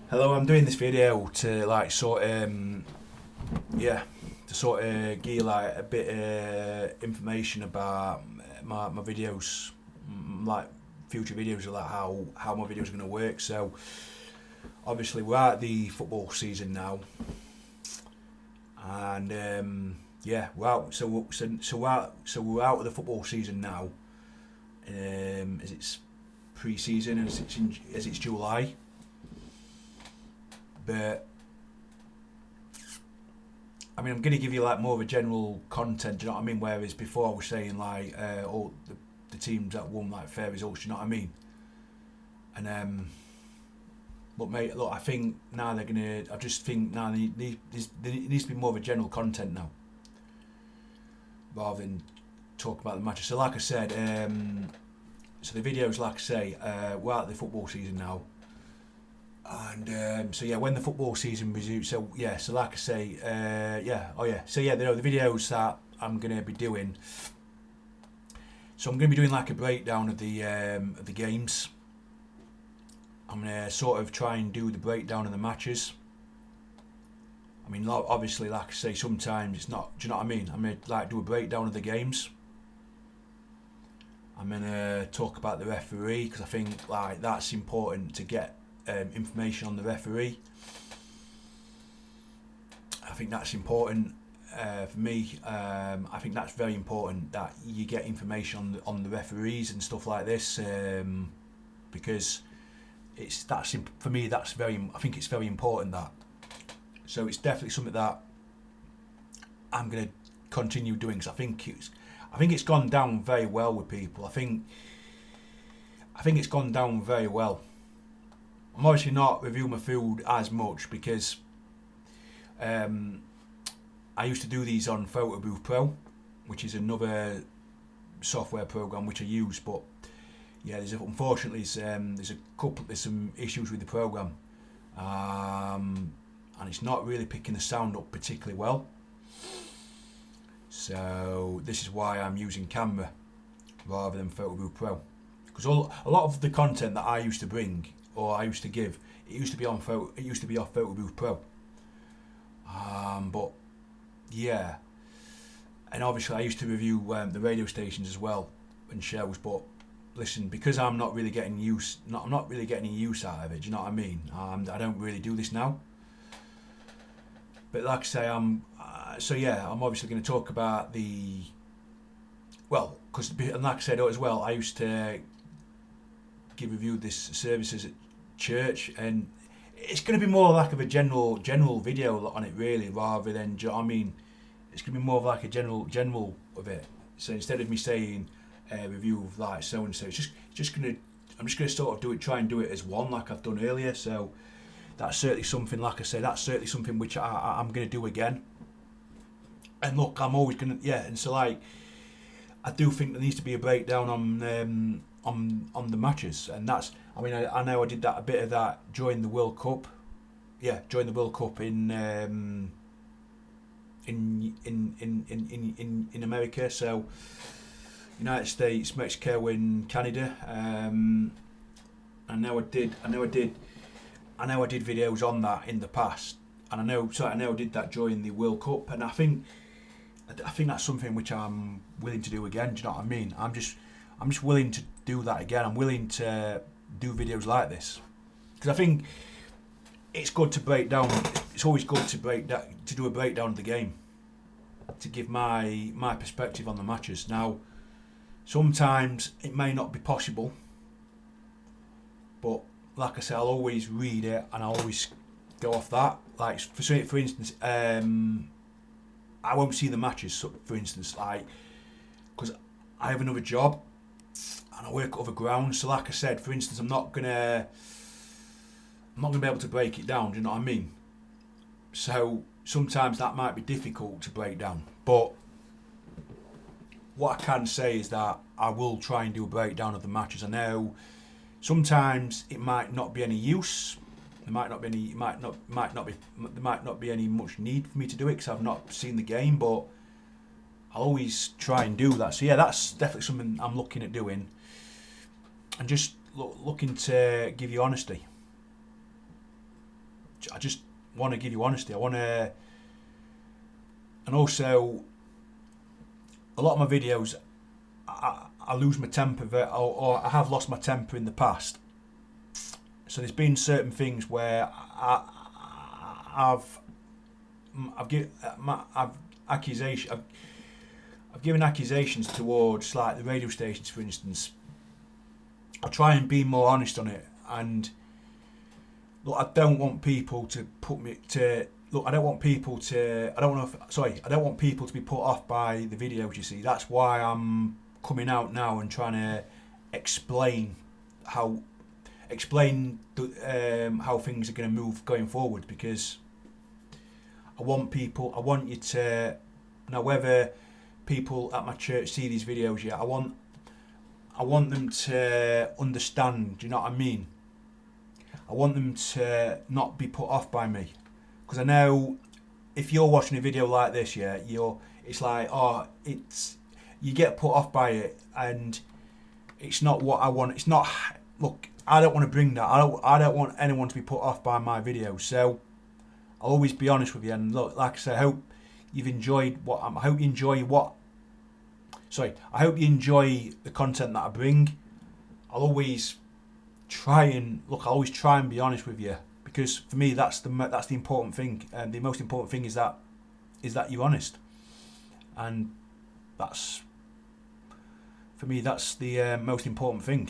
Hello, I'm doing this video to like to sort of give you like a bit of information about my videos, like future videos, like how my videos are going to work. So obviously we're at the football season now, and we're out. We're out of the football season now. As it's pre-season, as it's July. But I mean, I'm going to give you like more of a general content. Do you know what I mean? Whereas before I was saying like all the teams that won like fair results. Do you know what I mean? And look, mate. Look, I think now they're gonna. I just think now there needs to be more of a general content now, rather than talk about the matches. So like I said, so the videos, like I say, we're out of the football season now. And when the football season resumes, so like I say, the videos that I'm gonna be doing. So I'm gonna be doing like a breakdown of the games. I'm gonna sort of try and do the breakdown of the matches. I mean, obviously, like I say, sometimes it's not. Do you know what I mean? I'm gonna like do a breakdown of the games. I'm gonna talk about the referee because I think like that's important to get. Information on the referee. I think that's important for me. I think that's very important that you get information on the referees and stuff like this because for me that's very. I think it's very important that. So it's definitely something that I'm going to continue doing because I think it's gone down very well with people. I think it's gone down very well. I'm obviously not reviewing my food as much because I used to do these on Photobooth Pro, which is another software program which I use. But yeah, unfortunately there's some issues with the program, and it's not really picking the sound up particularly well. So this is why I'm using Camera rather than Photobooth Pro, because a lot of the content that I used to bring. Or I used to give. It used to be off Photobooth Pro. But yeah, and obviously I used to review the radio stations as well and shows. But listen, because I'm not really getting I'm not really getting any use out of it. Do you know what I mean? I don't really do this now. But like I say, I'm obviously going to talk about because like I said as well, I used to give review of this services at church, and it's going to be more like of a general video on it really, rather than, do you know what I mean? It's going to be more of like a general of it. So instead of me saying review of like so and so, I'm just going to sort of try and do it as one like I've done earlier. So that's certainly something, like I say, that's certainly something which I'm going to do again. And look, I'm always going to and so like I do think there needs to be a breakdown on the matches, and that's. I mean, I know I did a bit of that during the World Cup. Yeah, during the World Cup in America. So United States, Mexico, and Canada. I know I did videos on that in the past, and I know I did that during the World Cup, and I think that's something which I'm willing to do again. Do you know what I mean? I'm just willing to do that again. I'm willing to do videos like this because I think it's good to break down. It's always good to do a breakdown of the game, to give my perspective on the matches. Now, sometimes it may not be possible, but like I say, I'll always read it and I'll always go off that. Like for instance, I won't see the matches. For instance, like because I have another job. And I work at other grounds, so like I said, for instance, I'm not gonna be able to break it down. Do you know what I mean? So sometimes that might be difficult to break down. But what I can say is that I will try and do a breakdown of the matches. I know sometimes it might not be any use. There might not be any much need for me to do it because I've not seen the game, but I'll always try and do that. So yeah, that's definitely something I'm looking at doing. And just looking to give you honesty. I just want to give you honesty. I want to, and also a lot of my videos, I lose my temper, or I have lost my temper in the past. So there's been certain things where I've given accusations towards, like, the radio stations, for instance. I try and be more honest on it, and look, I don't want people to put me to. Look, I don't want people to. I don't want people to be put off by the videos. You see, that's why I'm coming out now and trying to explain how things are going to move going forward, because I want you to now, whether people at my church see these videos yet, I want them to understand. Do you know what I mean? I want them to not be put off by me, because I know if you're watching a video like this, yeah, it's like, you get put off by it, and it's not what I want. It's not. Look, I don't want to bring that. I don't want anyone to be put off by my videos. So I'll always be honest with you. And look, like I said, I hope you've enjoyed I hope you enjoy the content that I bring. I'll always try and be honest with you, because for me that's the important thing. And the most important thing is that you're honest, and that's, for me, that's the most important thing.